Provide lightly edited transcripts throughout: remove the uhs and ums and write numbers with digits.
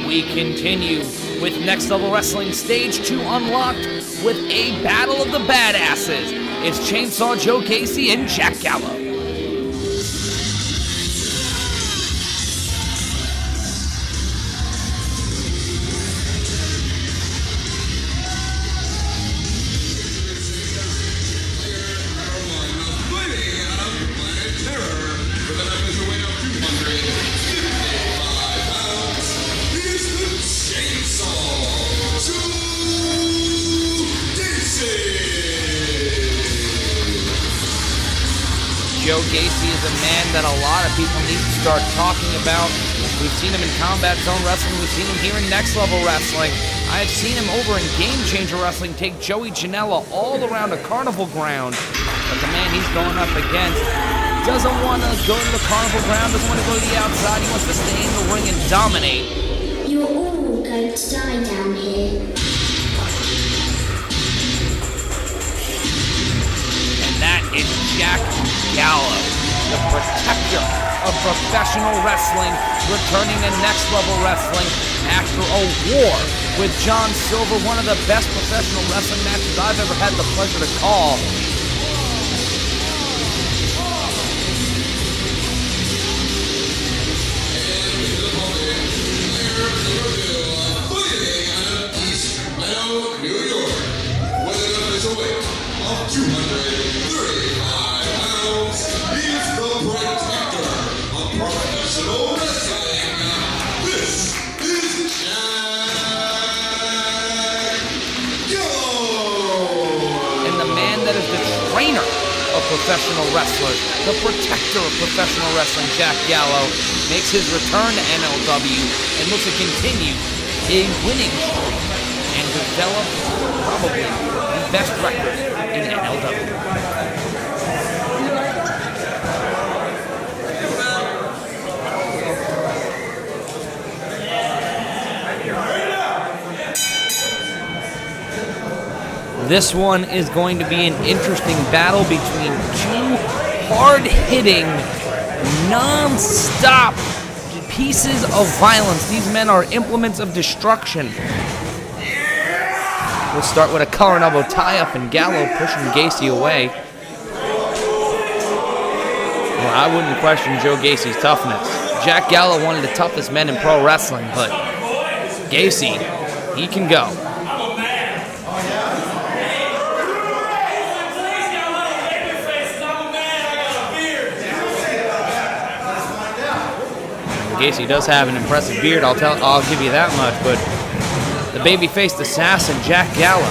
We continue with Next Level Wrestling Stage 2 Unlocked with a battle of the badasses. It's Chainsaw Joe Gacy and Jack Gallow. Joe Gacy is a man that a lot of people need to start talking about. We've seen him in Combat Zone Wrestling. We've seen him here in Next Level Wrestling. I've seen him over in Game Changer Wrestling take Joey Janela all around a carnival ground. But the man he's going up against doesn't want to go to the carnival ground, doesn't want to go to the outside. He wants to stay in the ring and dominate. You're all going to die down here. And that is Jack Gallow, the protector of professional wrestling, returning to Next Level Wrestling after a war with John Silver, one of the best professional wrestling matches I've ever had the pleasure to call. New York, weighing up his weight of 235 pounds, he's the protector of professional wrestling. This is Jack Gallow. And the man that is the trainer of professional wrestlers, the protector of professional wrestling, Jack Gallow, makes his return to NLW and looks to continue a winning streak and develop probably the best record in NLW. This one is going to be an interesting battle between two hard-hitting, non-stop pieces of violence. These men are implements of destruction. We'll start with a collar and elbow tie-up and Gallow pushing Gacy away. Well, I wouldn't question Joe Gacy's toughness. Jack Gallow, one of the toughest men in pro wrestling, but Gacy, he can go. Gacy does have an impressive beard, I'll give you that much, but the baby-faced assassin, Jack Gallow,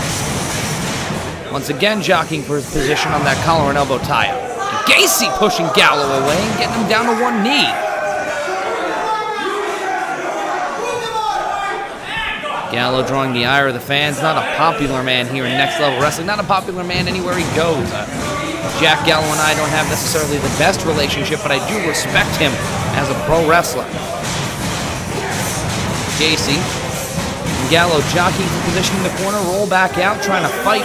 once again jockeying for his position on that collar and elbow tie-up. Gacy pushing Gallow away and getting him down to one knee. Gallow drawing the ire of the fans, not a popular man here in Next Level Wrestling, not a popular man anywhere he goes. Jack Gallow and I don't have necessarily the best relationship, but I do respect him as a pro wrestler. Gacy and Gallow jockeying for position in the corner, roll back out, trying to fight.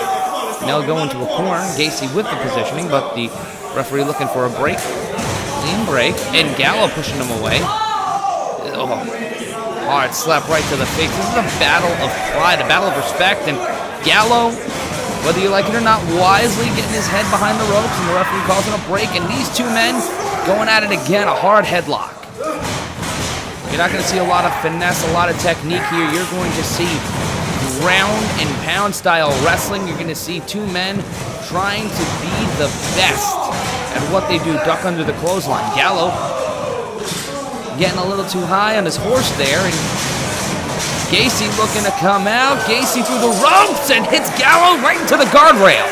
Now go into a corner. Gacy with the positioning, but the referee looking for a break. Clean break, and Gallow pushing him away. Oh, hard slap right to the face. This is a battle of pride, a battle of respect, and Gallow, whether you like it or not, wisely getting his head behind the ropes, and the referee calls it a break, and these two men going at it again, a hard headlock. You're not going to see a lot of finesse, a lot of technique here. You're going to see ground and pound style wrestling. You're going to see two men trying to be the best at what they do, duck under the clothesline. Gallow getting a little too high on his horse there, and Gacy looking to come out. Gacy through the ropes and hits Gallow right into the guardrail.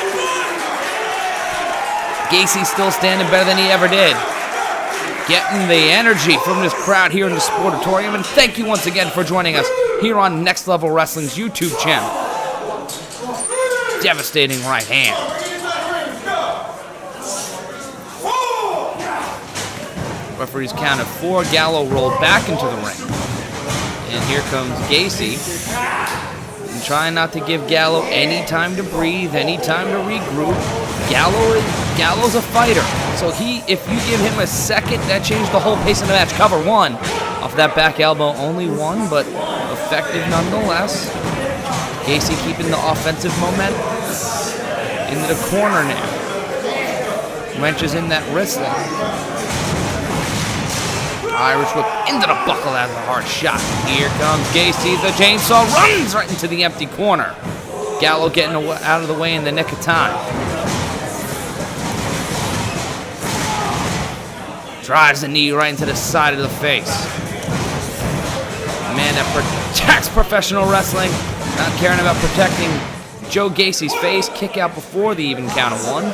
Gacy still standing better than he ever did. Getting the energy from this crowd here in the Sportatorium. And thank you once again for joining us here on Next Level Wrestling's YouTube channel. Devastating right hand. Referee's count of 4. Gallow rolled back into the ring. And here comes Gacy. And trying not to give Gallow any time to breathe, any time to regroup. Gallow's a fighter. So if you give him a second, that changed the whole pace of the match. Cover one. Off that back elbow, only one, but effective nonetheless. Gacy keeping the offensive momentum. Into the corner now. Wrenches in that wrist lock. Irish whip into the buckle as a hard shot. Here comes Gacy. The chainsaw runs right into the empty corner. Gallow getting out of the way in the nick of time. Drives the knee right into the side of the face. A man that protects professional wrestling, not caring about protecting Joe Gacy's face. Kick out before the even count of one.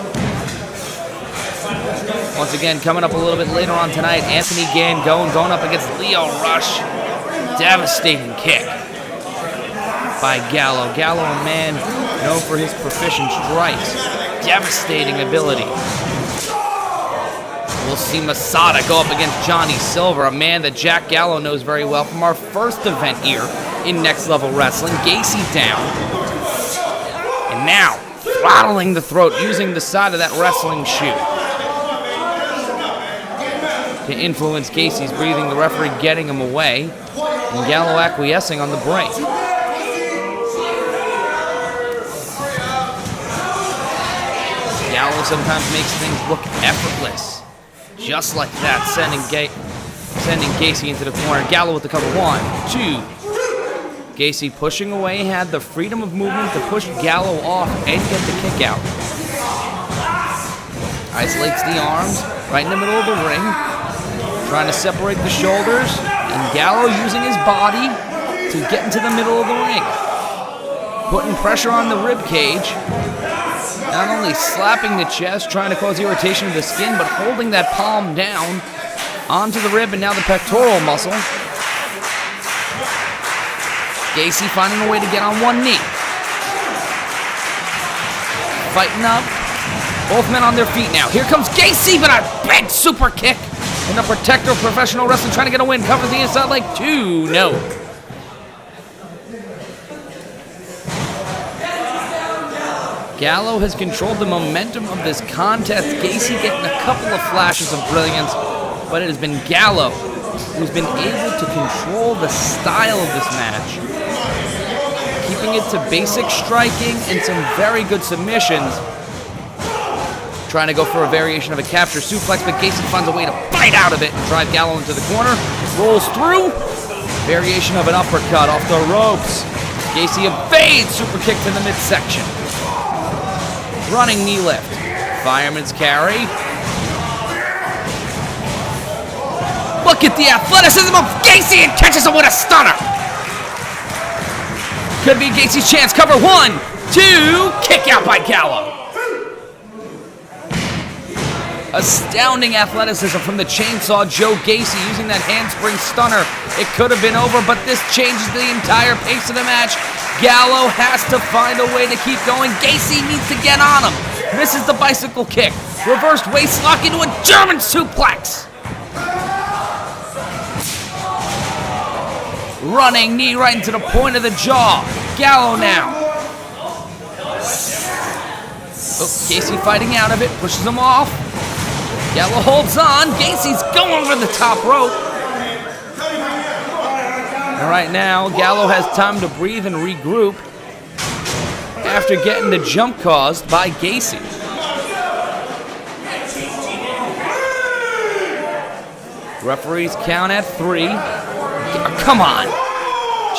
Once again, coming up a little bit later on tonight, Anthony Gann going up against Leo Rush. Devastating kick by Gallow. Gallow, a man known for his proficient strikes. Devastating ability. We'll see Masada go up against Johnny Silver, a man that Jack Gallow knows very well from our first event here in Next Level Wrestling. Gacy down. And now, throttling the throat using the side of that wrestling shoe to influence Gacy's breathing, the referee getting him away, and Gallow acquiescing on the break. Gallow sometimes makes things look effortless. Just like that, sending Gacy into the corner. Gallow with the cover. 1, 2. Gacy pushing away, had the freedom of movement to push Gallow off and get the kick out. Isolates the arms right in the middle of the ring. Trying to separate the shoulders, and Gallow using his body to get into the middle of the ring. Putting pressure on the rib cage. Not only slapping the chest, trying to cause irritation of the skin, but holding that palm down onto the rib and now the pectoral muscle. Gacy finding a way to get on one knee. Fighting up. Both men on their feet now. Here comes Gacy, but a big super kick. And the protector of professional wrestling trying to get a win. Covers the inside leg. 2. No. Gallow has controlled the momentum of this contest. Gacy getting a couple of flashes of brilliance, but it has been Gallow who's been able to control the style of this match, keeping it to basic striking and some very good submissions. Trying to go for a variation of a capture suplex, but Gacy finds a way to bite out of it and drive Gallow into the corner. Rolls through. Variation of an uppercut off the ropes. Gacy evades super kick to the midsection. Running knee lift. Fireman's carry. Look at the athleticism of Gacy and catches him with a stunner. Could be Gacy's chance. Cover. 1, 2. Kick out by Gallow. Astounding athleticism from the chainsaw Joe Gacy using that handspring stunner. It could have been over, but this changes the entire pace of the match. Gallow has to find a way to keep going. Gacy needs to get on him. Misses the bicycle kick. Reversed waist lock into a German suplex. Running knee right into the point of the jaw. Gallow now. Oh, Gacy fighting out of it. Pushes him off. Gallow holds on. Gacy's going over the top rope. And right now, Gallow has time to breathe and regroup after getting the jump caused by Gacy. Referees count at 3. Come on.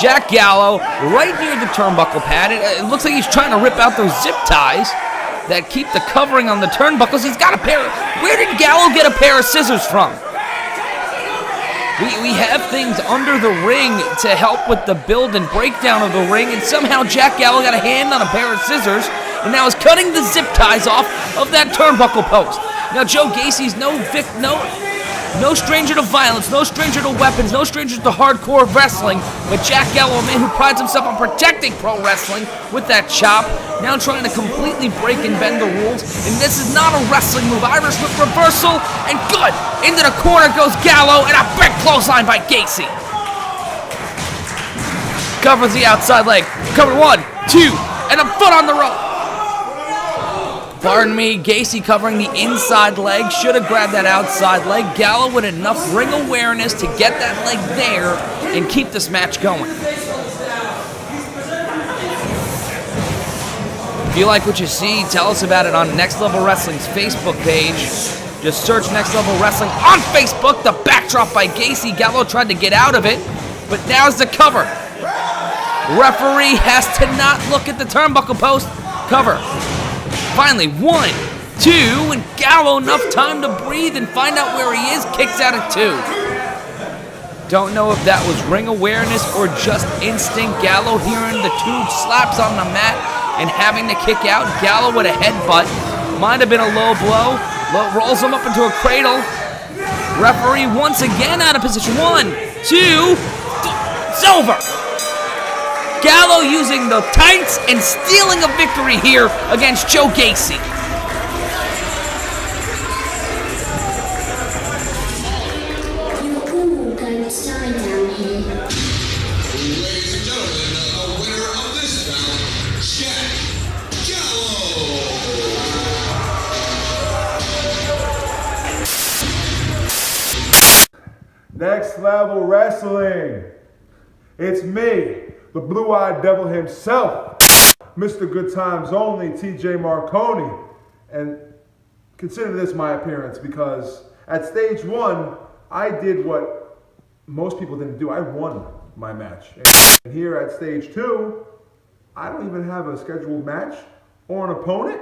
Jack Gallow right near the turnbuckle pad. It looks like he's trying to rip out those zip ties that keep the covering on the turnbuckles. He's got a pair of... Where did Gallow get a pair of scissors from? We have things under the ring to help with the build and breakdown of the ring, and somehow Jack Gallow got a hand on a pair of scissors and now is cutting the zip ties off of that turnbuckle post. Now Joe Gacy's no stranger to violence, no stranger to weapons, no stranger to hardcore wrestling, but Jack Gallow, a man who prides himself on protecting pro wrestling with that chop, now trying to completely break and bend the rules, and this is not a wrestling move. Irish whip reversal, and good! Into the corner goes Gallow, and a big clothesline by Gacy. Covers the outside leg. Cover. 1, 2, and a foot on the rope. Pardon me, Gacy covering the inside leg. Should have grabbed that outside leg. Gallow with enough ring awareness to get that leg there and keep this match going. If you like what you see, tell us about it on Next Level Wrestling's Facebook page. Just search Next Level Wrestling on Facebook. The backdrop by Gacy. Gallow tried to get out of it, but now's the cover. Referee has to not look at the turnbuckle post. Cover. Finally, 1, 2, and Gallow enough time to breathe and find out where he is. Kicks out at 2. Don't know if that was ring awareness or just instinct. Gallow hearing the 2 slaps on the mat and having to kick out. Gallow with a headbutt. Might have been a low blow. Rolls him up into a cradle. Referee once again out of position. 1, 2, it's over. Gallow using the tights and stealing a victory here against Joe Gacy. You're all going to die down here. Ladies and gentlemen, the winner of this bout, Jack Gallow. Next Level Wrestling. It's me, the blue-eyed devil himself, Mr. Good Times Only, TJ Marconi. And consider this my appearance, because at stage 1, I did what most people didn't do. I won my match. And here at stage 2, I don't even have a scheduled match or an opponent.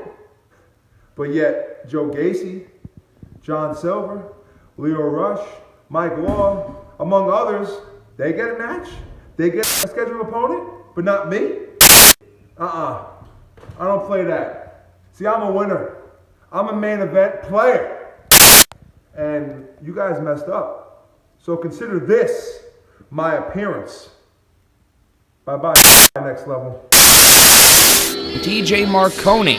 But yet, Joe Gacy, John Silver, Leo Rush, Mike Law, among others, they get a match. They get a scheduled opponent, but not me? I don't play that. See, I'm a winner. I'm a main event player. And you guys messed up. So consider this my appearance. Bye-bye, Next Level. TJ Marconi.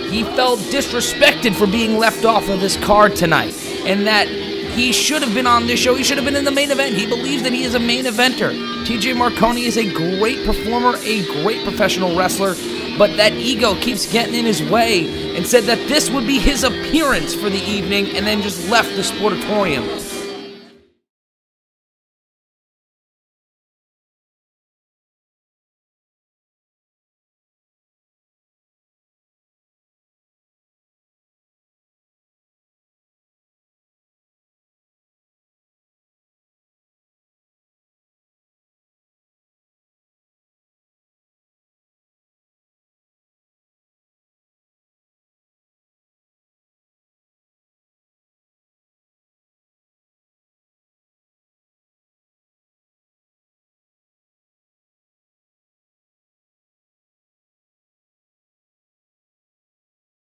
He felt disrespected for being left off of this card tonight, and that he should have been on this show. He should have been in the main event. He believes that he is a main eventer. TJ Marconi is a great performer, a great professional wrestler, but that ego keeps getting in his way, and said that this would be his appearance for the evening and then just left the sportatorium.